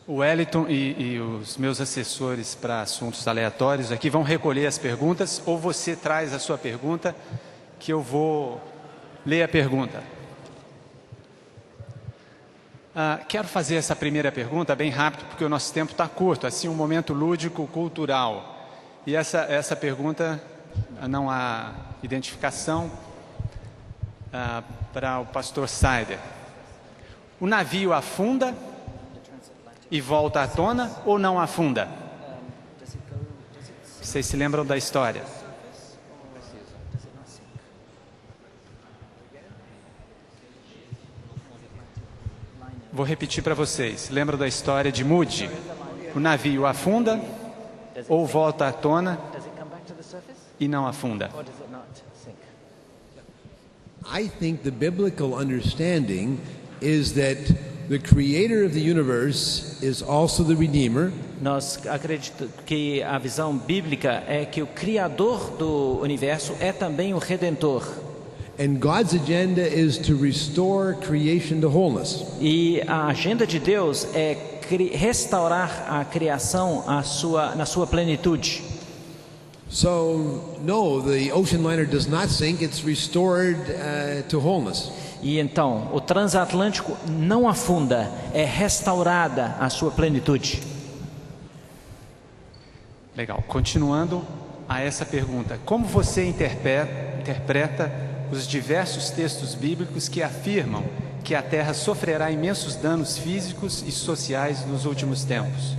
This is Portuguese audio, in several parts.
O Wellington e os meus assessores para assuntos aleatórios aqui vão recolher as perguntas, ou você traz a sua pergunta, que eu vou ler a pergunta. Quero fazer essa primeira pergunta bem rápido, porque o nosso tempo está curto, assim, um momento lúdico, cultural. E essa pergunta, não há identificação para o pastor Saider. O navio afunda e volta à tona ou não afunda? Vocês se lembram da história? Vou repetir para vocês. Lembram da história de Moody? O navio afunda ou volta à tona e não afunda? I think the biblical understanding is that the creator of the universe is also the redeemer. Nós acreditamos que a visão bíblica é que o criador do universo é também o redentor. And God's agenda is to restore creation to wholeness. E a agenda de Deus é restaurar a criação na sua plenitude. So, no, the ocean liner does not sink, it's restored to wholeness. E então, o transatlântico não afunda, é restaurada a sua plenitude. Legal. Continuando a essa pergunta, como você interpreta os diversos textos bíblicos que afirmam que a Terra sofrerá imensos danos físicos e sociais nos últimos tempos?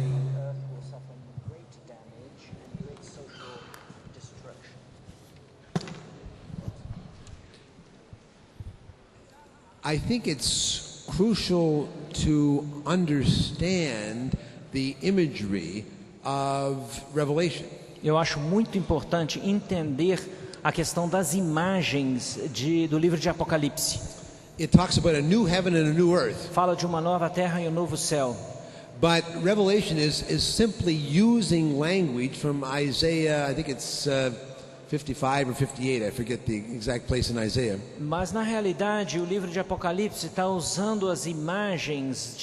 I think it's crucial to understand the imagery of Revelation. Eu acho muito importante entender a questão das imagens do livro de Apocalipse. It talks about a new heaven and a new earth. Fala de uma nova terra e um novo céu. But Revelation is simply using language from Isaiah, I think it's 55 or 58, I forget the exact place in Isaiah. Mas na realidade o livro de Apocalipse está usando as imagens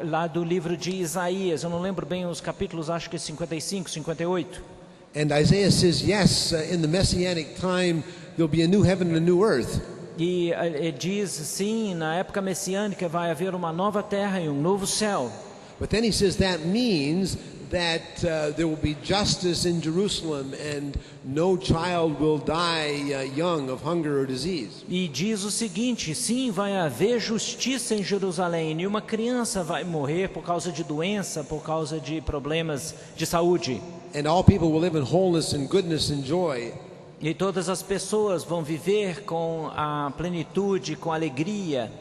lá do livro de Isaías. Eu não lembro bem os capítulos, acho que é 55, 58. And Isaiah says, yes, in the messianic time there'll be a new heaven and a new earth. E diz sim, na época messiânica vai haver uma nova terra e um novo céu. But then he says that means that there will be justice in Jerusalem and no child will die young of hunger or disease. E diz o seguinte, sim, vai haver justiça em Jerusalém e nenhuma criança vai morrer por causa de doença, por causa de problemas de saúde. And all people will live in wholeness and goodness and joy. E todas as pessoas vão viver com a plenitude, com alegria.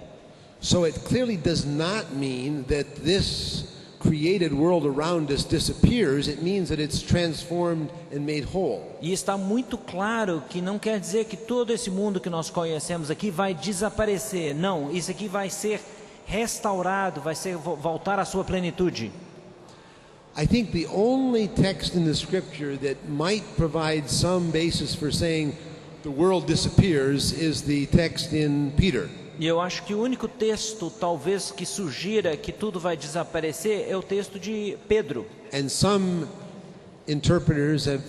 So it clearly does not mean that this created world around us disappears. It means that it's transformed and made whole. E está muito claro que não quer dizer que todo esse mundo que nós conhecemos aqui vai desaparecer. Não, isso aqui vai ser restaurado, voltar à sua plenitude. I think the only text in the scripture that might provide some basis for saying the world disappears is the text in Peter. E eu acho que o único texto, talvez, que sugira que tudo vai desaparecer é o texto de Pedro. And some interpreters have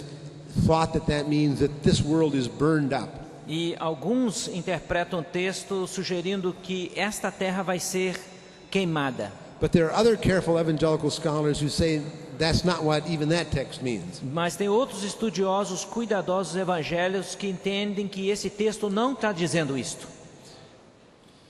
thought that means that this world is burned up. E alguns interpretam o texto sugerindo que esta terra vai ser queimada. But there are other careful evangelical scholars who say that's not what even that text means. Mas tem outros estudiosos cuidadosos evangélicos que entendem que esse texto não está dizendo isto.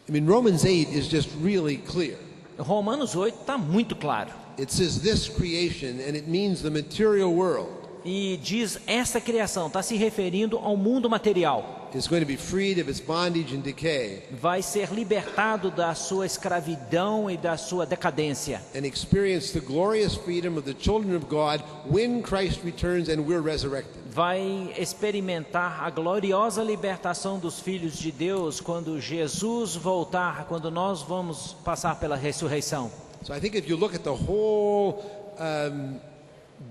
I mean, Romans 8 is just really clear. Romanos 8 está muito claro. It says this creation, and it means the material world. E diz essa criação, está se referindo ao mundo material. Is going to be freed of its bondage and decay. Vai ser libertado da sua escravidão e da sua decadência. And experience the glorious freedom of the children of God when Christ returns and we're resurrected. Vai experimentar a gloriosa libertação dos filhos de Deus quando Jesus voltar, quando nós vamos passar pela ressurreição. So I think if you look at the whole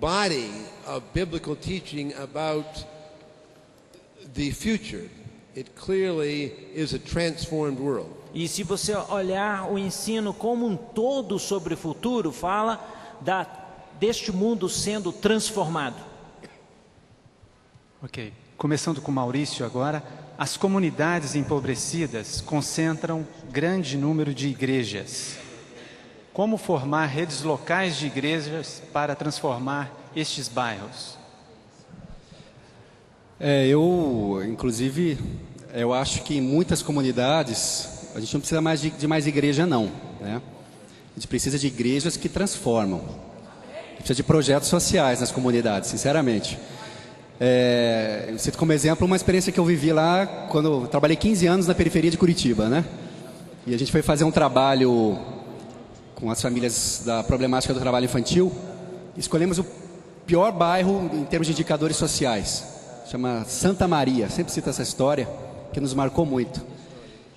body of biblical teaching about the future, it clearly is a transformed world. E se você olhar o ensino como um todo sobre o futuro, fala deste mundo sendo transformado. Ok. Começando com Maurício agora, as comunidades empobrecidas concentram grande número de igrejas. Como formar redes locais de igrejas para transformar estes bairros? Inclusive, eu acho que em muitas comunidades a gente não precisa mais de mais igreja, não, né? A gente precisa de igrejas que transformam. A gente precisa de projetos sociais nas comunidades, sinceramente. Eu cito como exemplo uma experiência que eu vivi lá quando eu trabalhei 15 anos na periferia de Curitiba, né? E a gente foi fazer um trabalho com as famílias da problemática do trabalho infantil. Escolhemos o pior bairro em termos de indicadores sociais. Chama Santa Maria, sempre cito essa história, que nos marcou muito.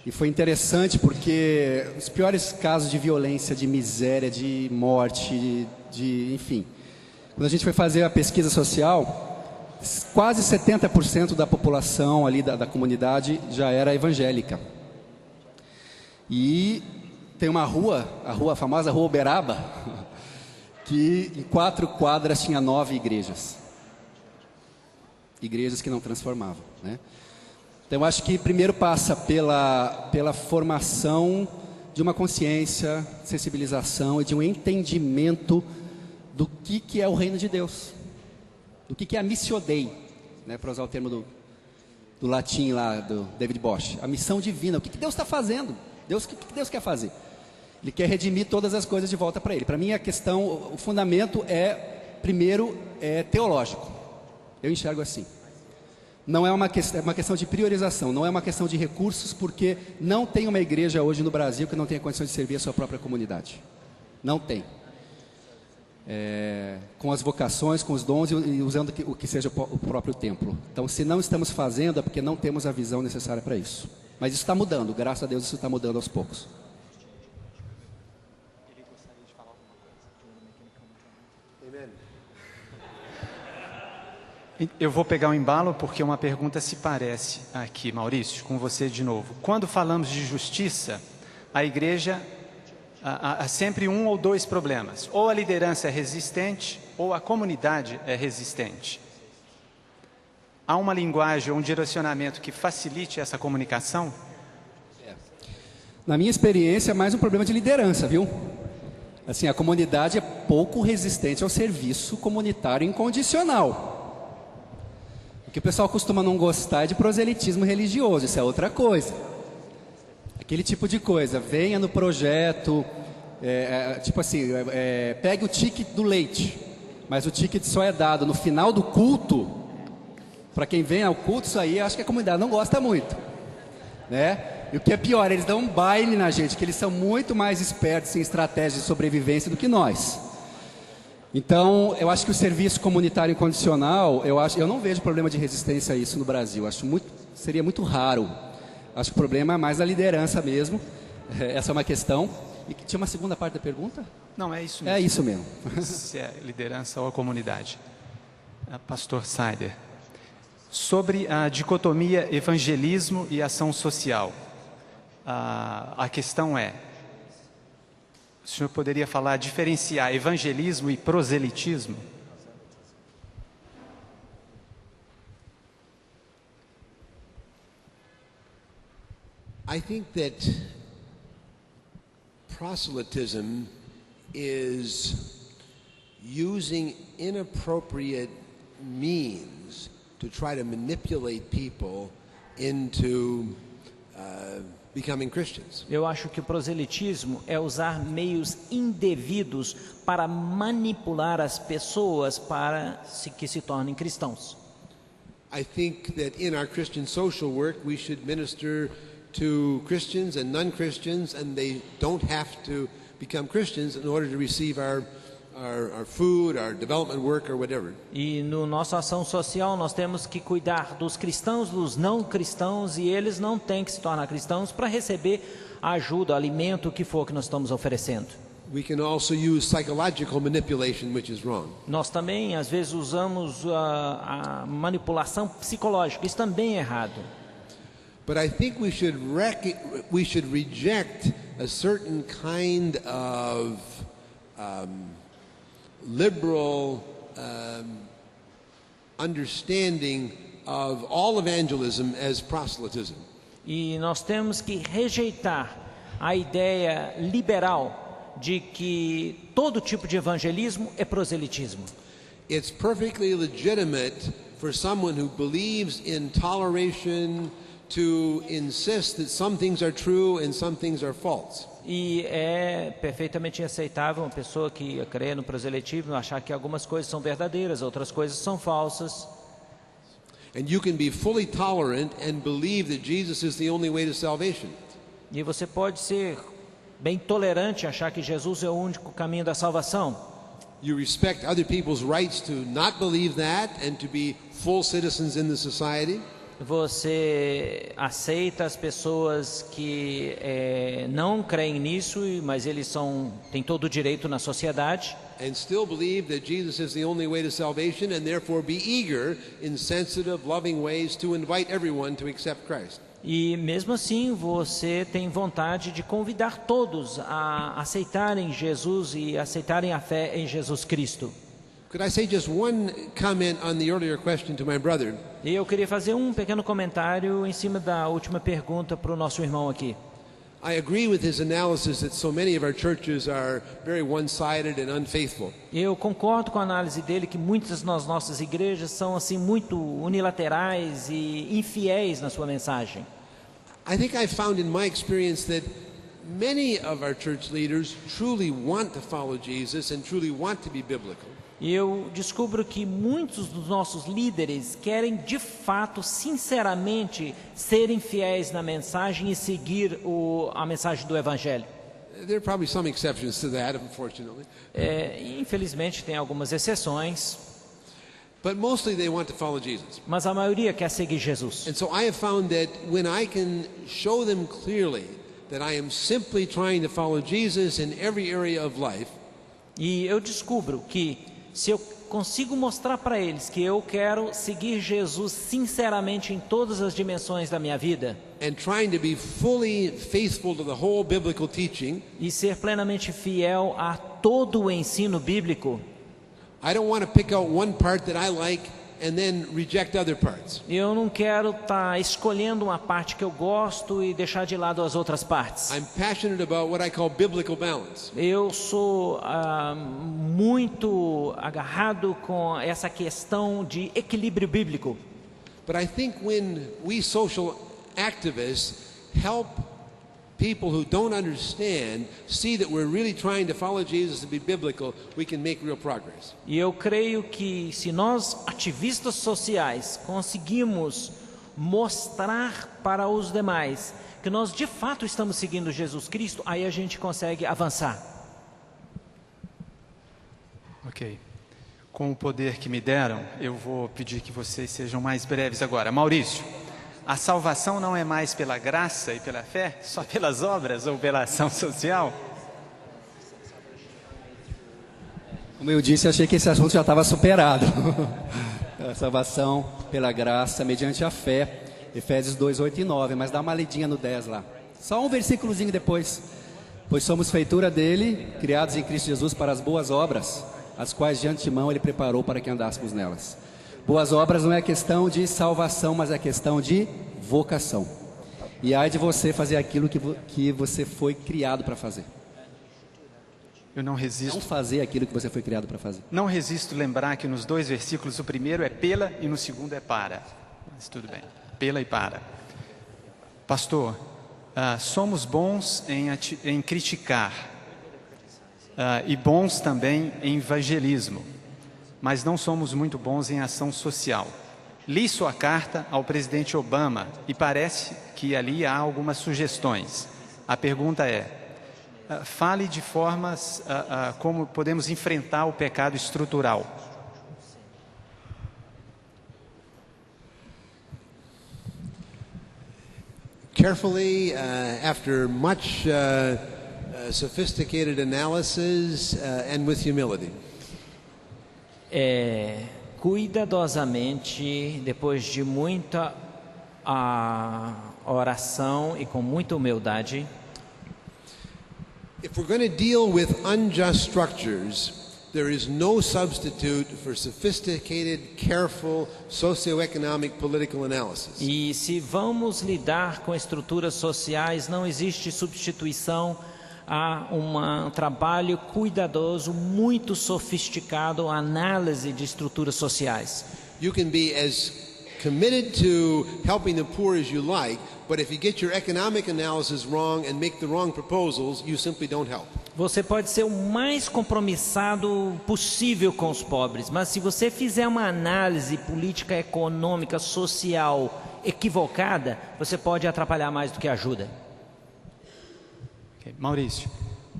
E foi interessante porque os piores casos de violência, de miséria, de morte, enfim. Quando a gente foi fazer a pesquisa social, quase 70% da população ali da comunidade já era evangélica. E tem uma rua, a famosa Rua Uberaba, que em 4 quadras tinha 9 igrejas. Igrejas que não transformavam, né? Então, eu acho que primeiro passa pela formação de uma consciência, sensibilização e de um entendimento do que é o reino de Deus, do que é a missio Dei, né, para usar o termo do latim lá, do David Bosch, a missão divina, o que Deus está fazendo, o que Deus quer fazer. Ele quer redimir todas as coisas de volta para Ele. Para mim, a questão, o fundamento primeiro, é teológico. Eu enxergo assim. Não é uma questão de priorização, não é uma questão de recursos, porque não tem uma igreja hoje no Brasil que não tenha condição de servir a sua própria comunidade. Não tem. Com as vocações, com os dons e usando o que seja o próprio templo. Então, se não estamos fazendo, é porque não temos a visão necessária para isso. Mas isso está mudando, graças a Deus isso está mudando aos poucos. Eu vou pegar o embalo porque uma pergunta se parece aqui, Maurício, com você de novo. Quando falamos de justiça, a igreja há sempre um ou dois problemas. Ou a liderança é resistente, ou a comunidade é resistente. Há uma linguagem ou um direcionamento que facilite essa comunicação? Na minha experiência, é mais um problema de liderança, viu? Assim, a comunidade é pouco resistente ao serviço comunitário incondicional. O que o pessoal costuma não gostar é de proselitismo religioso, isso é outra coisa. Aquele tipo de coisa, venha no projeto, tipo assim, pegue o ticket do leite, mas o ticket só é dado no final do culto. Para quem vem ao culto, isso aí, acho que a comunidade não gosta muito, né? E o que é pior, eles dão um baile na gente, que eles são muito mais espertos em estratégias de sobrevivência do que nós. Então, eu acho que o serviço comunitário incondicional, eu não vejo problema de resistência a isso no Brasil. Seria muito raro. Acho que o problema é mais da liderança mesmo. Essa é uma questão. E tinha uma segunda parte da pergunta? Não, é isso mesmo. É isso mesmo. Se é liderança ou a comunidade. Pastor Saider, sobre a dicotomia evangelismo e ação social. A questão é, o senhor poderia diferenciar evangelismo e proselitismo? I think that proselytism is using inappropriate means to try to manipulate people into becoming Christians. Eu acho que o proselitismo é usar meios indevidos para manipular as pessoas para que se tornem cristãos. I think that in our Christian social work we should minister to Christians and non-Christians, and they don't have to become Christians in order to receive our food, our development work or whatever. E no nossa ação social nós temos que cuidar dos cristãos, dos não cristãos, e eles não têm que se tornar cristãos para receber a ajuda, alimento, o que for que nós estamos oferecendo. We can also use psychological manipulation, which is wrong. Nós também às vezes usamos a manipulação psicológica, isso também é errado. But I think we should reject a certain kind of liberal understanding of all evangelism as proselytism. E nós temos que rejeitar a ideia liberal de que todo tipo de evangelismo é proselitismo. It's perfectly legitimate for someone who believes in toleration to insist that some things are true and some things are false. E é perfeitamente aceitável uma pessoa que crê no proselitismo achar que algumas coisas são verdadeiras, outras coisas são falsas. And you can be fully tolerant and believe that Jesus is the only way to salvation. E você pode ser bem tolerante e achar que Jesus é o único caminho da salvação. You respect other people's rights to not believe that and to be full citizens in the society. Você aceita as pessoas que não creem nisso, mas eles têm todo o direito na sociedade. And still believe that Jesus is the only way to salvation and therefore be eager in sensitive, loving ways to invite everyone to accept Christ. E mesmo assim você tem vontade de convidar todos a aceitarem Jesus e aceitarem a fé em Jesus Cristo. Could I say just one comment on the earlier question to my brother? E eu queria fazer um pequeno comentário em cima da última pergunta para o nosso irmão aqui. I agree with his analysis that so many of our churches are very one-sided and unfaithful. Eu concordo com a análise dele que muitas das nossas igrejas são assim muito unilaterais e infiéis na sua mensagem. I think I found in my experience that many of our church leaders truly want to follow Jesus and truly want to be biblical. E eu descubro que muitos dos nossos líderes querem de fato, sinceramente, serem fiéis na mensagem e seguir a mensagem do Evangelho. There are probably some exceptions to that, unfortunately. Infelizmente tem algumas exceções, But mostly they want to follow Jesus. mas a maioria quer seguir Jesus. And so I have found that when I can show them clearly that I am simply trying to follow Jesus in every area of life, E eu descubro que se eu consigo mostrar para eles que eu quero seguir Jesus sinceramente em todas as dimensões da minha vida and trying to be fully faithful to the whole biblical teaching, e ser plenamente fiel a todo o ensino bíblico, I don't want to pick out one part that I like and then reject other parts. eu não quero estar escolhendo uma parte que eu gosto e deixar de lado as outras partes. I'm passionate about what I call biblical balance. Eu sou muito agarrado com essa questão de equilíbrio bíblico. But I think when we social activists help people who don't understand see that we're really trying to follow Jesus and be biblical, we can make real progress. E eu creio que se nós, ativistas sociais, conseguimos mostrar para os demais que nós de fato estamos seguindo Jesus Cristo, aí a gente consegue avançar. Ok. Com o poder que me deram, eu vou pedir que vocês sejam mais breves agora. Maurício, a salvação não é mais pela graça e pela fé, só pelas obras ou pela ação social? Como eu disse, achei que esse assunto já estava superado. A salvação pela graça, mediante a fé. Efésios 2, 8 e 9. Mas dá uma lidinha no 10 lá. Só um versículozinho depois. Pois somos feitura dele, criados em Cristo Jesus para as boas obras, as quais de antemão ele preparou para que andássemos nelas. Boas obras não é questão de salvação, mas é questão de vocação. E ai de você fazer aquilo que você foi criado para fazer. Eu não resisto. Não fazer aquilo que você foi criado para fazer. Não resisto lembrar que nos dois versículos, o primeiro é pela e no segundo é para. Mas tudo bem, pela e para. Pastor, somos bons em criticar e bons também em evangelismo, mas não somos muito bons em ação social. Li sua carta ao presidente Obama e parece que ali há algumas sugestões. A pergunta é, fale de formas como podemos enfrentar o pecado estrutural. Carefully, after much sophisticated analysis and with humility. Cuidadosamente, depois de muita oração e com muita humildade. If we're going to deal with unjust structures, there is no substitute for sophisticated, careful, socioeconomic, political analysis. E se vamos lidar com estruturas sociais, não existe substituição a um trabalho cuidadoso, muito sofisticado, análise de estruturas sociais. You can be as committed to helping the poor as you like, but if you get your economic analysis wrong and make the wrong proposals, you simply don't help. Você pode ser o mais compromissado possível com os pobres, mas se você fizer uma análise política, econômica, social equivocada, você pode atrapalhar mais do que ajuda. Okay. Maurício,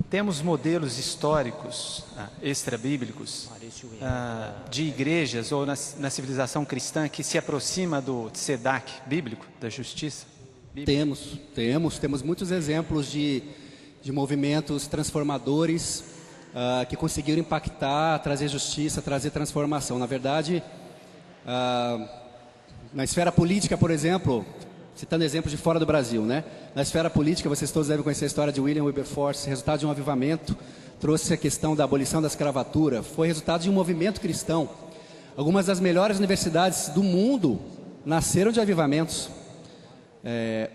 temos modelos históricos extra-bíblicos de igrejas ou na civilização cristã que se aproxima do tzedak bíblico, da justiça bíblica? Temos muitos exemplos de movimentos transformadores que conseguiram impactar, trazer justiça, trazer transformação. Na verdade, na esfera política, por exemplo, citando exemplos de fora do Brasil, né? Na esfera política, vocês todos devem conhecer a história de William Wilberforce, resultado de um avivamento, trouxe a questão da abolição da escravatura, foi resultado de um movimento cristão. Algumas das melhores universidades do mundo nasceram de avivamentos.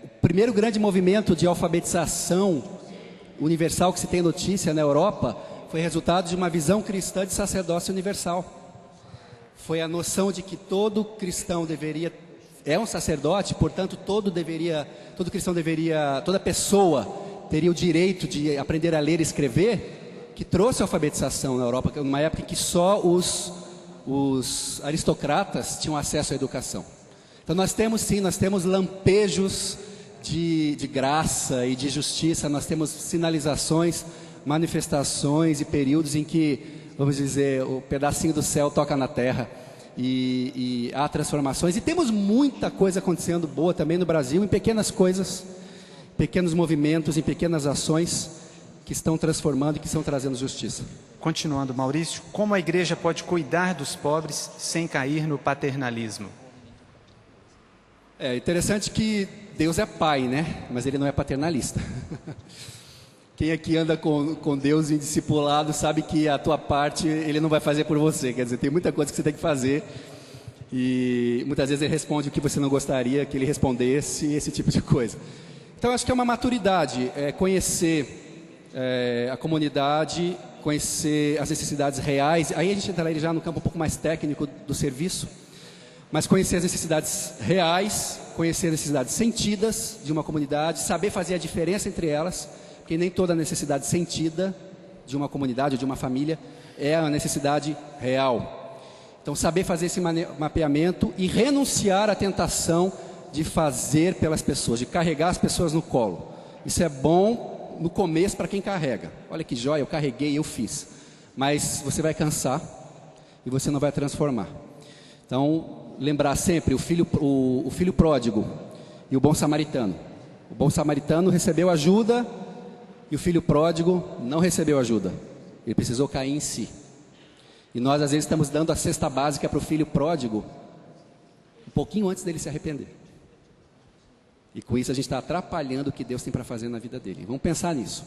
O primeiro grande movimento de alfabetização universal que se tem notícia na Europa foi resultado de uma visão cristã de sacerdócio universal. Foi a noção de que todo cristão é um sacerdote, portanto toda pessoa teria o direito de aprender a ler e escrever, que trouxe a alfabetização na Europa, numa época em que só os aristocratas tinham acesso à educação. Então nós temos lampejos de graça e de justiça, nós temos sinalizações, manifestações e períodos em que, vamos dizer, o pedacinho do céu toca na terra e há transformações. E temos muita coisa acontecendo boa também no Brasil, em pequenas coisas, pequenos movimentos, em pequenas ações que estão transformando e que estão trazendo justiça. Continuando, Maurício, como a igreja pode cuidar dos pobres sem cair no paternalismo? É interessante que Deus é pai, né? Mas Ele não é paternalista. Quem aqui anda com Deus em discipulado sabe que a tua parte Ele não vai fazer por você. Quer dizer, tem muita coisa que você tem que fazer e muitas vezes Ele responde o que você não gostaria que Ele respondesse, esse tipo de coisa. Então acho que é uma maturidade, conhecer a comunidade, conhecer as necessidades reais. Aí a gente entraria já no campo um pouco mais técnico do serviço, mas conhecer as necessidades reais, conhecer as necessidades sentidas de uma comunidade, saber fazer a diferença entre elas, porque nem toda necessidade sentida de uma comunidade ou de uma família é a necessidade real. Então saber fazer esse mapeamento e renunciar à tentação de fazer pelas pessoas, de carregar as pessoas no colo. Isso é bom no começo para quem carrega. Olha que joia, eu carreguei, eu fiz. Mas você vai cansar e você não vai transformar. Então, lembrar sempre o filho pródigo e o bom samaritano. O bom samaritano recebeu ajuda e o filho pródigo não recebeu ajuda. Ele precisou cair em si. E nós às vezes estamos dando a cesta básica para o filho pródigo um pouquinho antes dele se arrepender. E com isso a gente está atrapalhando o que Deus tem para fazer na vida dele. Vamos pensar nisso.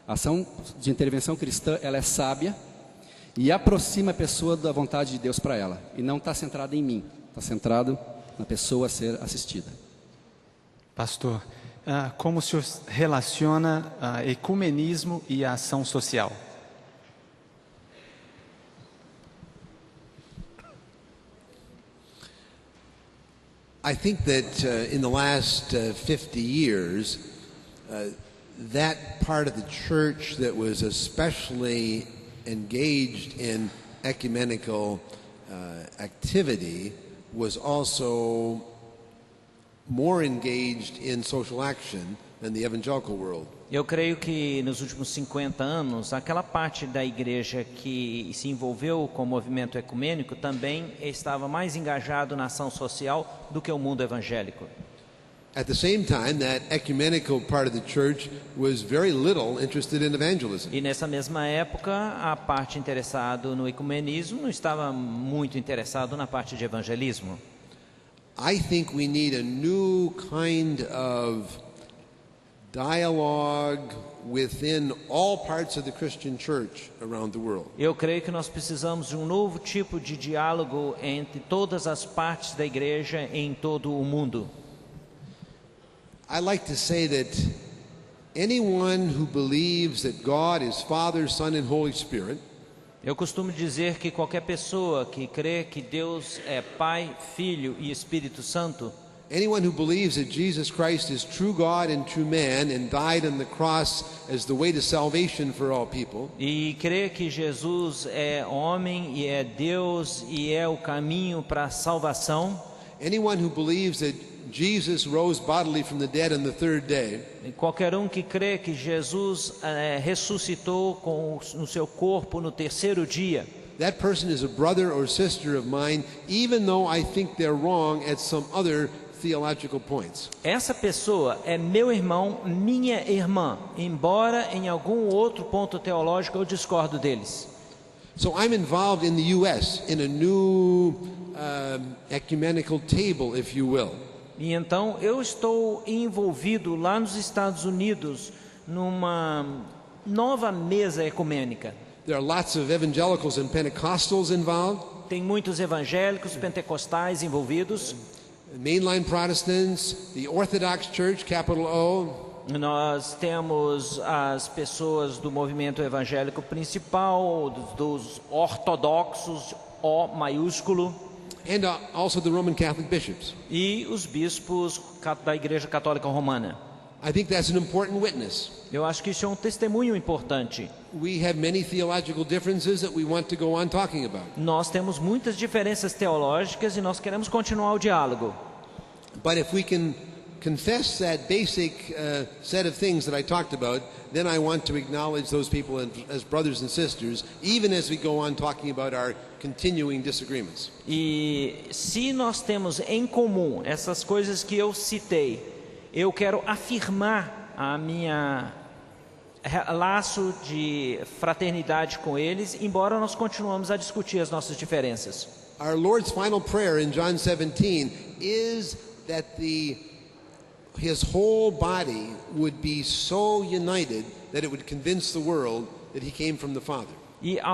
A ação de intervenção cristã, ela é sábia e aproxima a pessoa da vontade de Deus para ela. E não está centrada em mim, está centrado na pessoa a ser assistida. Pastor, como o senhor relaciona ecumenismo e a ação social? I think that in the last 50 years, that part of the church that was especially engaged in ecumenical activity was also more engaged in social action than the evangelical world. Eu creio que nos últimos 50 anos, aquela parte da igreja que se envolveu com o movimento ecumênico também estava mais engajado na ação social do que o mundo evangélico. At the same time, that ecumenical part of the church was very little interested in evangelism. E nessa mesma época, a parte interessada no ecumenismo não estava muito interessado na parte de evangelismo. I think we need a new kind of dialogue within all parts of the Christian church around the world. Eu creio que nós precisamos de um novo tipo de diálogo entre todas as partes da igreja em todo o mundo. I like to say that anyone who believes that God is Father, Son, and Holy Spirit Eu costumo dizer que qualquer pessoa que crê que Deus é Pai, Filho e Espírito Santo, anyone who believes that Jesus Christ is true God and true man and died on the cross as the way to salvation for all people, e crê que Jesus é homem e é Deus e é o caminho para a salvação, anyone who believes that Jesus rose bodily from the dead on the third day, e qualquer um que crê que Jesus ressuscitou no seu corpo no terceiro dia, that person is a brother or sister of mine, even though I think they're wrong at some other theological points. essa pessoa é meu irmão, minha irmã, embora em algum outro ponto teológico eu discordo deles. So I'm involved in the U.S. in a new ecumenical table, if you will. E então eu estou envolvido lá nos Estados Unidos numa nova mesa ecumênica. There are lots of evangelicals and Pentecostals involved, Tem muitos evangélicos, pentecostais envolvidos. mainline Protestants, the Orthodox Church, capital O, Nós temos as pessoas do movimento evangélico principal, dos ortodoxos, O maiúsculo, and also the Roman Catholic bishops. e os bispos da Igreja Católica Romana. I think that's an important witness. Eu acho que isso é um testemunho importante. We have many theological differences that we want to go on talking about. Nós temos muitas diferenças teológicas e nós queremos continuar o diálogo. But if we can confess that basic set of things that I talked about, then I want to acknowledge those people as brothers and sisters, even as we go on talking about our continuing disagreements. E se nós temos em comum essas coisas que eu citei, eu quero afirmar a minha laço de fraternidade com eles, embora nós continuamos a discutir as nossas diferenças. Our Lord's final prayer in John 17 is that His whole body would be so united that it would convince the world that He came from the Father. E a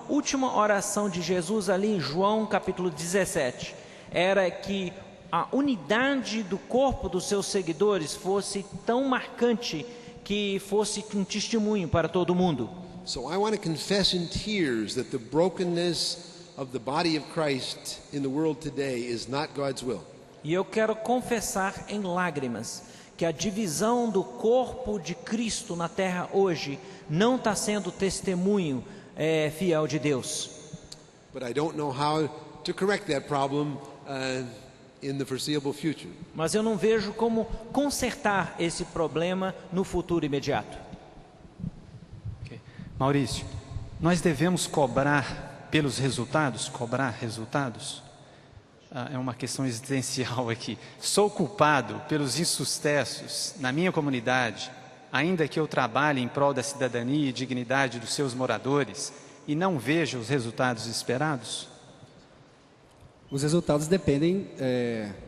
última oração de Jesus ali em João capítulo 17, era que a unidade do corpo dos seus seguidores fosse tão marcante que fosse um testemunho para todo mundo. So I want to confess in tears that the brokenness of the body of Christ in the world today is not God's will. E eu quero confessar em lágrimas que a divisão do corpo de Cristo na terra hoje não está sendo testemunho fiel de Deus. But I don't know how to correct that problem in the foreseeable future. Mas eu não vejo como consertar esse problema no futuro imediato. Okay. Maurício, nós devemos cobrar pelos resultados? Cobrar resultados? É uma questão existencial aqui. Sou culpado pelos insucessos na minha comunidade, ainda que eu trabalhe em prol da cidadania e dignidade dos seus moradores e não veja os resultados esperados? Os resultados dependem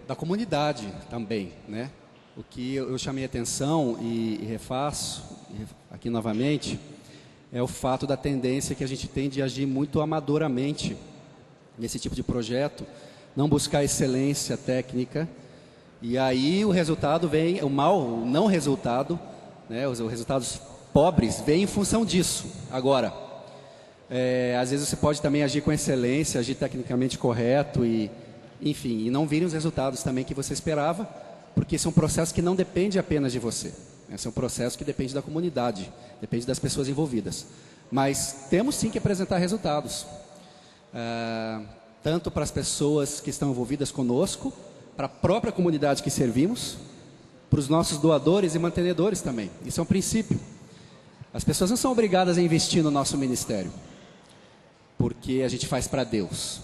da comunidade também, né? O que eu chamei a atenção e refaço aqui novamente é o fato da tendência que a gente tem de agir muito amadoramente nesse tipo de projeto, não buscar excelência técnica, e aí o resultado vem, o não resultado, né, os resultados pobres vêm em função disso. Agora, às vezes você pode também agir com excelência, agir tecnicamente correto e, enfim, e não virem os resultados também que você esperava, porque esse é um processo que não depende apenas de você. Esse é um processo que depende da comunidade, depende das pessoas envolvidas. Mas temos sim que apresentar resultados, tanto para as pessoas que estão envolvidas conosco, para a própria comunidade que servimos, para os nossos doadores e mantenedores também. Isso é um princípio. As pessoas não são obrigadas a investir no nosso ministério, porque a gente faz para Deus.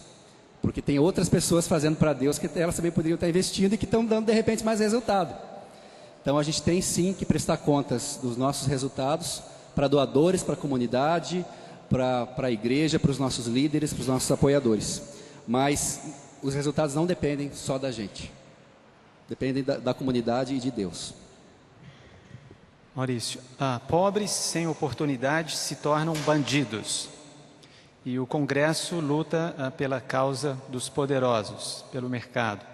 Porque tem outras pessoas fazendo para Deus que elas também poderiam estar investindo e que estão dando de repente mais resultado. Então a gente tem sim que prestar contas dos nossos resultados para doadores, para a comunidade, para a igreja, para os nossos líderes, para os nossos apoiadores. Mas os resultados não dependem só da gente. Dependem da comunidade e de Deus. Maurício, pobres sem oportunidade se tornam bandidos. E o Congresso luta pela causa dos poderosos, pelo mercado.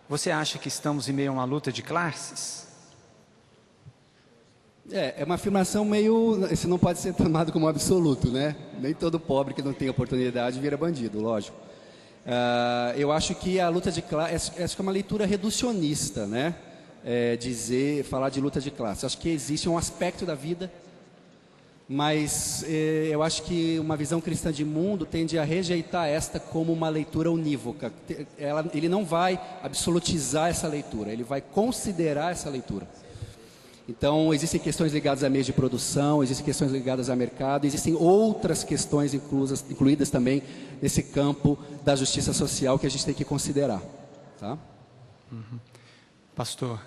Você acha que estamos em meio a uma luta de classes? É uma afirmação meio... Isso não pode ser tomado como absoluto, né? Nem todo pobre que não tem oportunidade vira bandido, lógico. Eu acho que a luta de classe... Acho que é uma leitura reducionista, né? Falar de luta de classe. Acho que existe um aspecto da vida, mas eu acho que uma visão cristã de mundo tende a rejeitar esta como uma leitura unívoca. Ele não vai absolutizar essa leitura, ele vai considerar essa leitura. Então, existem questões ligadas a meios de produção, existem questões ligadas a mercado, existem outras questões incluídas também nesse campo da justiça social que a gente tem que considerar. Tá? Uhum. Pastor,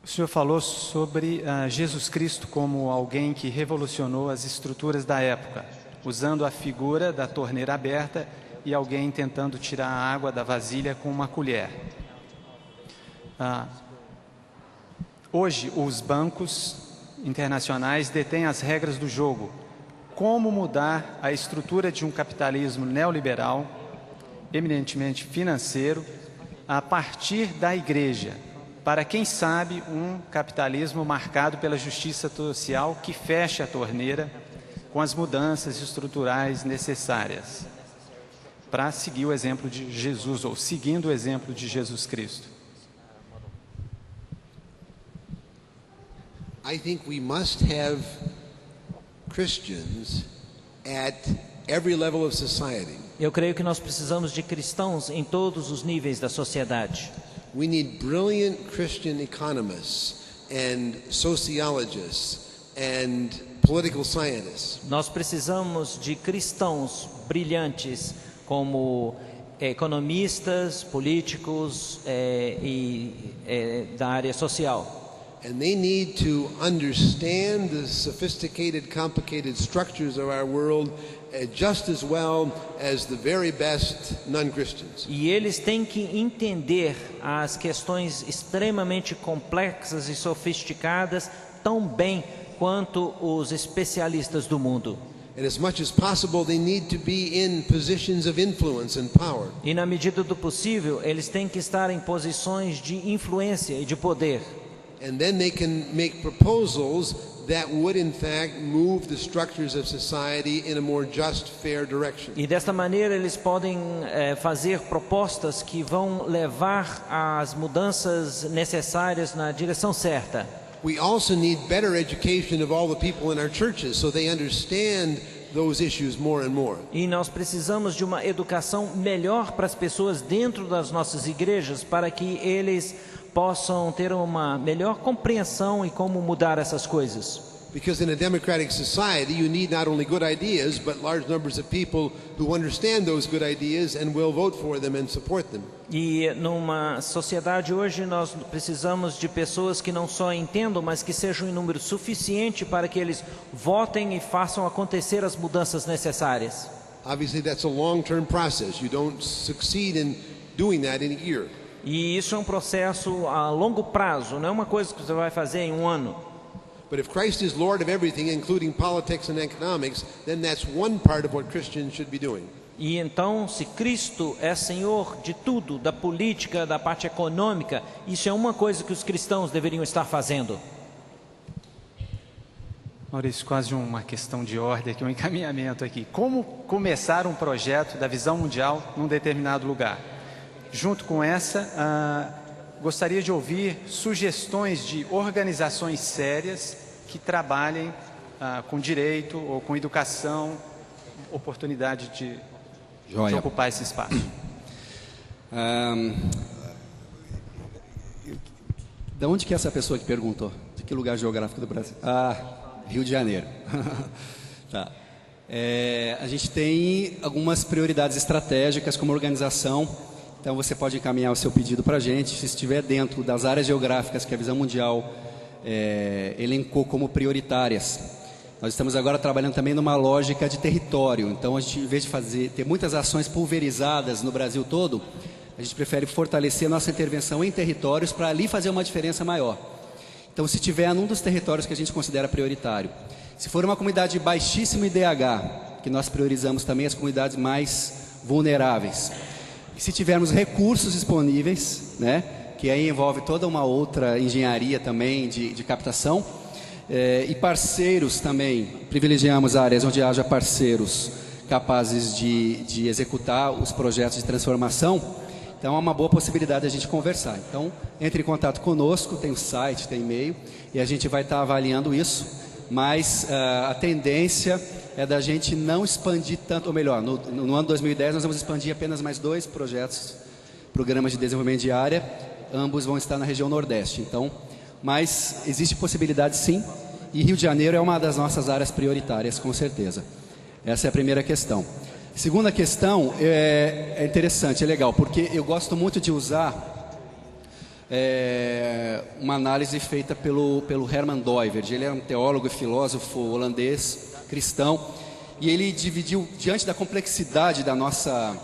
o senhor falou sobre Jesus Cristo como alguém que revolucionou as estruturas da época, usando a figura da torneira aberta e alguém tentando tirar a água da vasilha com uma colher. Hoje, os bancos internacionais detêm as regras do jogo. Como mudar a estrutura de um capitalismo neoliberal, eminentemente financeiro, a partir da igreja, para, quem sabe, um capitalismo marcado pela justiça social que feche a torneira com as mudanças estruturais necessárias, para seguir o exemplo de Jesus, ou seguindo o exemplo de Jesus Cristo. I think we must have Christians at every level of society. Eu creio que nós precisamos de cristãos em todos os níveis da sociedade. We need brilliant Christian economists and sociologists and political scientists. Nós precisamos de cristãos brilhantes como economistas, políticos da área social. And they need to understand the sophisticated, complicated structures of our world just as well as the very best non-Christians. E eles têm que entender as questões extremamente complexas e sofisticadas tão bem quanto os especialistas do mundo. And as much as possible, they need to be in positions of influence and power. E na medida do possível, eles têm que estar em posições de influência e de poder. And then they can make proposals that would in fact move the structures of society in a more just, fair direction. E desta maneira eles podem fazer propostas que vão levar as mudanças necessárias na direção certa. We also need better education of all the people in our churches so they understand those issues more and more. E nós precisamos de uma educação melhor para as pessoas dentro das nossas igrejas, para que eles possam ter uma melhor compreensão e como mudar essas coisas. Because in a democratic society you need not only good ideas but large numbers of people who understand those good ideas and will vote for them and support them. E numa sociedade hoje nós precisamos de pessoas que não só entendam, mas que sejam em número suficiente para que eles votem e façam acontecer as mudanças necessárias. Obviously that's a long-term process. You don't succeed in doing that in a year. E isso é um processo a longo prazo, não é uma coisa que você vai fazer em um ano. But if Christ is Lord of everything, including politics and economics, then that's one part of what Christians should be doing. E então, se Cristo é Senhor de tudo, da política, da parte econômica, isso é uma coisa que os cristãos deveriam estar fazendo. Maurício, quase uma questão de ordem aqui, um encaminhamento aqui. Como começar um projeto da visão mundial num determinado lugar? Junto com essa, gostaria de ouvir sugestões de organizações sérias que trabalhem com direito ou com educação, oportunidade de ocupar esse espaço. De onde que é essa pessoa que perguntou? De que lugar geográfico do Brasil? Rio de Janeiro. Tá. A gente tem algumas prioridades estratégicas como organização. Então você pode encaminhar o seu pedido para a gente, se estiver dentro das áreas geográficas que a Visão Mundial elencou como prioritárias. Nós estamos agora trabalhando também numa lógica de território. Então, a gente, em vez de ter muitas ações pulverizadas no Brasil todo, a gente prefere fortalecer a nossa intervenção em territórios para ali fazer uma diferença maior. Então, se tiver num dos territórios que a gente considera prioritário, se for uma comunidade de baixíssimo IDH, que nós priorizamos também as comunidades mais vulneráveis, e se tivermos recursos disponíveis, né, que aí envolve toda uma outra engenharia também de captação, e parceiros também, privilegiamos áreas onde haja parceiros capazes de executar os projetos de transformação. Então é uma boa possibilidade a gente conversar. Então entre em contato conosco, tem o site, tem e-mail, e a gente vai estar avaliando isso, mas a tendência é da gente não expandir tanto, ou melhor, no ano 2010 nós vamos expandir apenas mais 2 projetos, programas de desenvolvimento de área, ambos vão estar na região Nordeste. Então, mas existe possibilidade sim, e Rio de Janeiro é uma das nossas áreas prioritárias, com certeza. Essa é a primeira questão. Segunda questão é interessante, é legal, porque eu gosto muito de usar uma análise feita pelo Herman Doiverd. Ele é um teólogo e filósofo holandês, cristão, e ele dividiu, diante da complexidade da nossa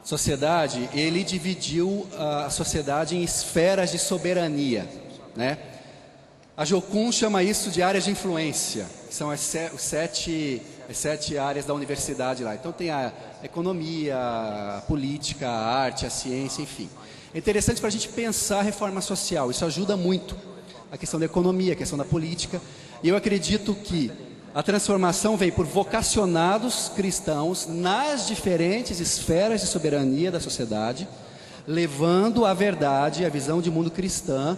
sociedade, ele dividiu a sociedade em esferas de soberania, né? A Jocum chama isso de áreas de influência, que são as 7 áreas da universidade lá. Então tem a economia, a política, a arte, a ciência, enfim. É interessante para a gente pensar a reforma social, isso ajuda muito. A questão da economia, a questão da política. E eu acredito que a transformação vem por vocacionados cristãos nas diferentes esferas de soberania da sociedade, levando a verdade, a visão de mundo cristã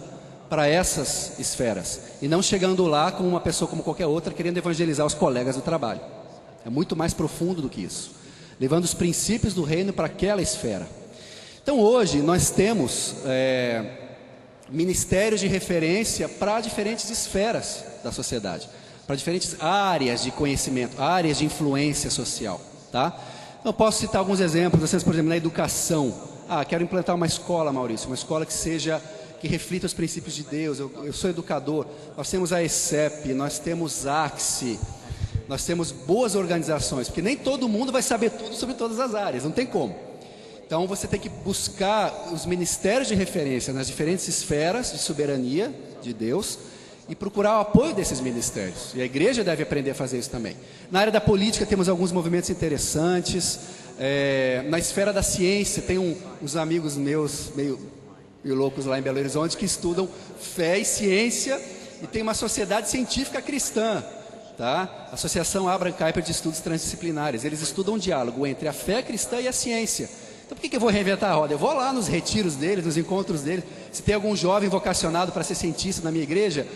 para essas esferas, e não chegando lá como uma pessoa como qualquer outra, querendo evangelizar os colegas do trabalho. É muito mais profundo do que isso, levando os princípios do reino para aquela esfera. Então hoje nós temos ministérios de referência para diferentes esferas da sociedade, para diferentes áreas de conhecimento, áreas de influência social, tá? Eu posso citar alguns exemplos. Vocês, por exemplo, na educação. Quero implantar uma escola, Maurício, uma escola que reflita os princípios de Deus. Eu sou educador. Nós temos a ESEP, nós temos a AXE, nós temos boas organizações, porque nem todo mundo vai saber tudo sobre todas as áreas, não tem como. Então você tem que buscar os ministérios de referência nas diferentes esferas de soberania de Deus e procurar o apoio desses ministérios. E a igreja deve aprender a fazer isso também. Na área da política temos alguns movimentos interessantes. Na esfera da ciência tem uns amigos meus meio loucos lá em Belo Horizonte que estudam fé e ciência, e tem uma sociedade científica cristã, tá? Associação Abraham Kuyper de Estudos Transdisciplinares. Eles estudam um diálogo entre a fé cristã e a ciência. Então por que eu vou reinventar a roda? Eu vou lá nos retiros deles, nos encontros deles. Se tem algum jovem vocacionado para ser cientista na minha igreja,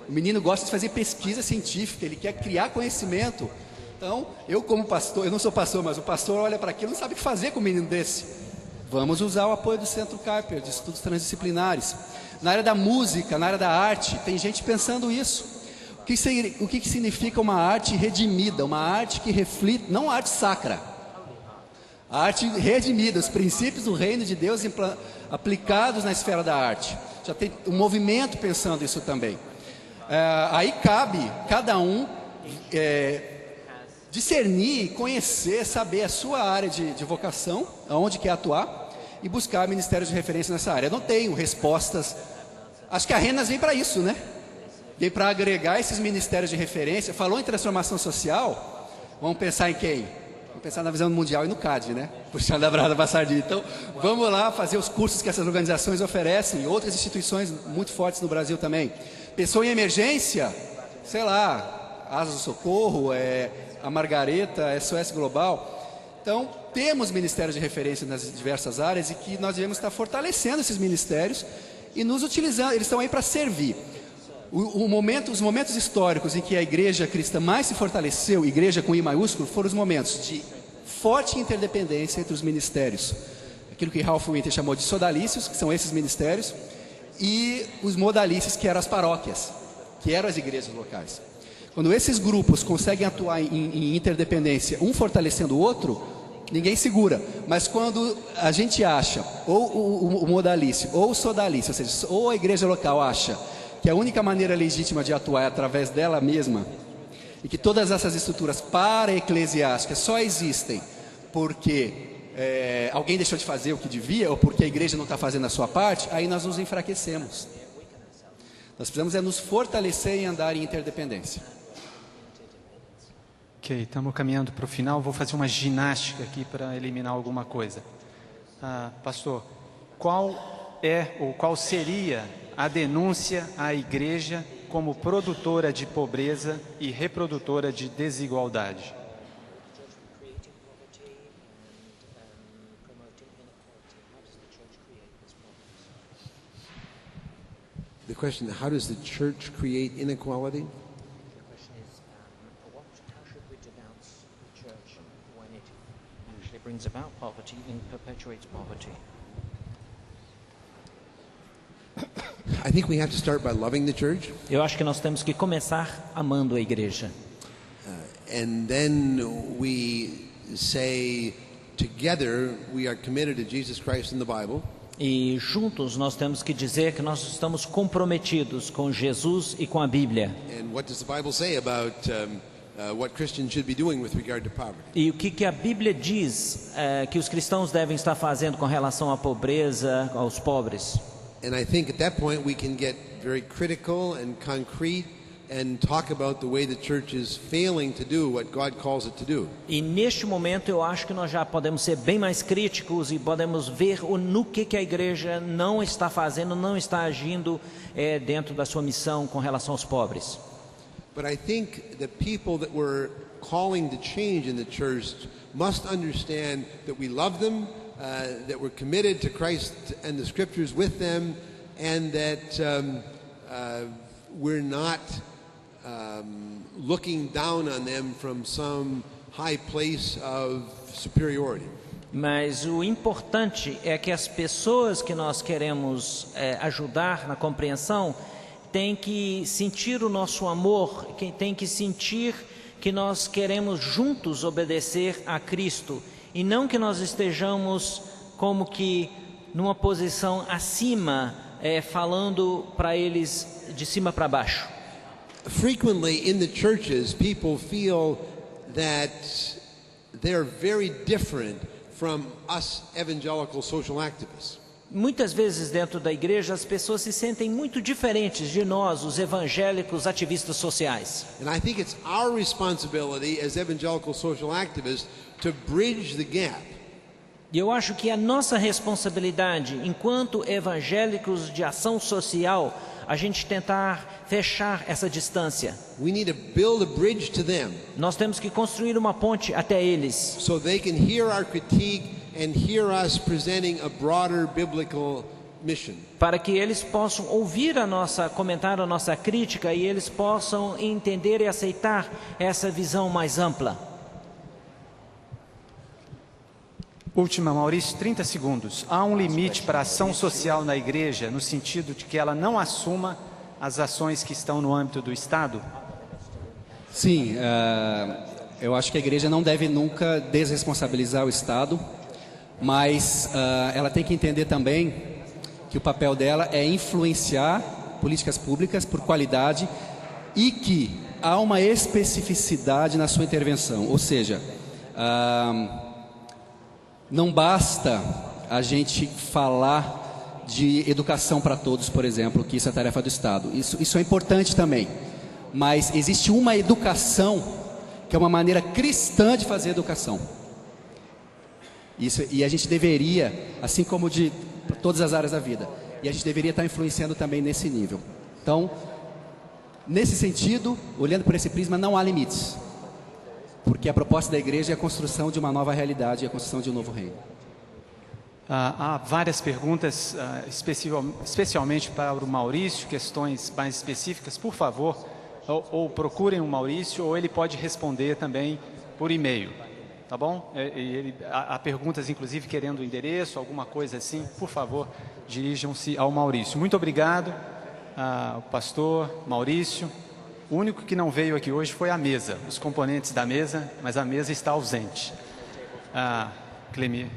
o menino gosta de fazer pesquisa científica, ele quer criar conhecimento. Então, eu como pastor, eu não sou pastor, mas o pastor olha para aquilo e não sabe o que fazer com um menino desse. Vamos usar o apoio do Centro Kuyper, de Estudos Transdisciplinares. Na área da música, na área da arte, tem gente pensando isso. O que significa uma arte redimida? Uma arte que reflita, não arte sacra. A arte redimida, os princípios do reino de Deus aplicados na esfera da arte. Já tem um movimento pensando isso também. Aí cabe cada um discernir, conhecer, saber a sua área de vocação, aonde quer atuar, e buscar ministérios de referência nessa área. Eu não tenho respostas. Acho que a Renas vem para isso, né? Vem para agregar esses ministérios de referência. Falou em transformação social, vamos pensar em quem? Vamos pensar na visão mundial e no CAD, né? Puxando a brasa para sardinha. Então, vamos lá fazer os cursos que essas organizações oferecem, e outras instituições muito fortes no Brasil também. Pensou em emergência? Sei lá, Asas do Socorro, a Margareta, SOS Global. Então, temos ministérios de referência nas diversas áreas, e que nós devemos estar fortalecendo esses ministérios e nos utilizando. Eles estão aí para servir. Os momentos históricos em que a igreja cristã mais se fortaleceu, igreja com I maiúsculo, foram os momentos de forte interdependência entre os ministérios. Aquilo que Ralph Winter chamou de sodalícios, que são esses ministérios, e os modalícios, que eram as paróquias, que eram as igrejas locais. Quando esses grupos conseguem atuar em interdependência, um fortalecendo o outro, ninguém segura. Mas quando a gente acha, ou o modalício, ou o sodalício, ou seja, ou a igreja local acha que a única maneira legítima de atuar é através dela mesma, e que todas essas estruturas para-eclesiásticas só existem porque alguém deixou de fazer o que devia, ou porque a igreja não está fazendo a sua parte, aí nós nos enfraquecemos. Nós precisamos nos fortalecer e andar em interdependência. Ok, estamos caminhando para o final. Vou fazer uma ginástica aqui para eliminar alguma coisa. Pastor, qual é ou qual seria a denúncia à igreja como produtora de pobreza e reprodutora de desigualdade? The question, how does the church create inequality? The question is, how should we denounce the church when it usually brings about poverty and perpetuates poverty? I think we have to start by loving the church. Eu acho que nós temos que começar amando a igreja. And then we say, together, we are committed to Jesus Christ in the Bible. E juntos nós temos que dizer que nós estamos comprometidos com Jesus e com a Bíblia. And what does the Bible say about what Christians should be doing with regard to poverty? E o que a Bíblia diz que os cristãos devem estar fazendo com relação à pobreza, aos pobres? And I think at that point we can get very critical and concrete and talk about the way the church is failing to do what God calls it to do. E neste momento eu acho que nós já podemos ser bem mais críticos e podemos ver no que a igreja não está fazendo, não está agindo dentro da sua missão com relação aos pobres. But I think the people that we're calling to change in the church must understand that we love them, that we're committed to Christ and the Scriptures with them, and that we're not looking down on them from some high place of superiority. Mas o importante é que as pessoas que nós queremos ajudar na compreensão têm que sentir o nosso amor, têm que sentir que nós queremos juntos obedecer a Cristo e não que nós estejamos como que numa posição acima, falando para eles de cima para baixo. Frequently in the churches, people feel that they're very different from us evangelical social activists. Muitas vezes dentro da igreja as pessoas se sentem muito diferentes de nós, os evangélicos ativistas sociais. And I think it's our responsibility as evangelical social activists to bridge the gap. E eu acho que a nossa responsabilidade, enquanto evangélicos de ação social, a gente tentar fechar essa distância. We need to build a bridge to them. Nós temos que construir uma ponte até eles. So they can hear our critique and hear us presenting a broader biblical mission. Para que eles possam ouvir comentar a nossa crítica e eles possam entender e aceitar essa visão mais ampla. Última, Maurício, 30 segundos. Há um limite para a ação social na igreja, no sentido de que ela não assuma as ações que estão no âmbito do Estado? Sim, eu acho que a igreja não deve nunca desresponsabilizar o Estado, mas ela tem que entender também que o papel dela é influenciar políticas públicas por qualidade e que há uma especificidade na sua intervenção, ou seja, não basta a gente falar de educação para todos, por exemplo, que isso é tarefa do Estado. Isso é importante também. Mas existe uma educação que é uma maneira cristã de fazer educação. E a gente deveria, assim como de todas as áreas da vida, e a gente deveria estar influenciando também nesse nível. Então, nesse sentido, olhando por esse prisma, não há limites. Porque a proposta da igreja é a construção de uma nova realidade, a construção de um novo reino. Há várias perguntas, especialmente para o Maurício, questões mais específicas. Por favor, ou procurem o Maurício, ou ele pode responder também por e-mail. Tá bom? Há perguntas, inclusive, querendo o endereço, alguma coisa assim. Por favor, dirijam-se ao Maurício. Muito obrigado, ao pastor Maurício. O único que não veio aqui hoje foi a mesa, os componentes da mesa, mas a mesa está ausente. Clemir.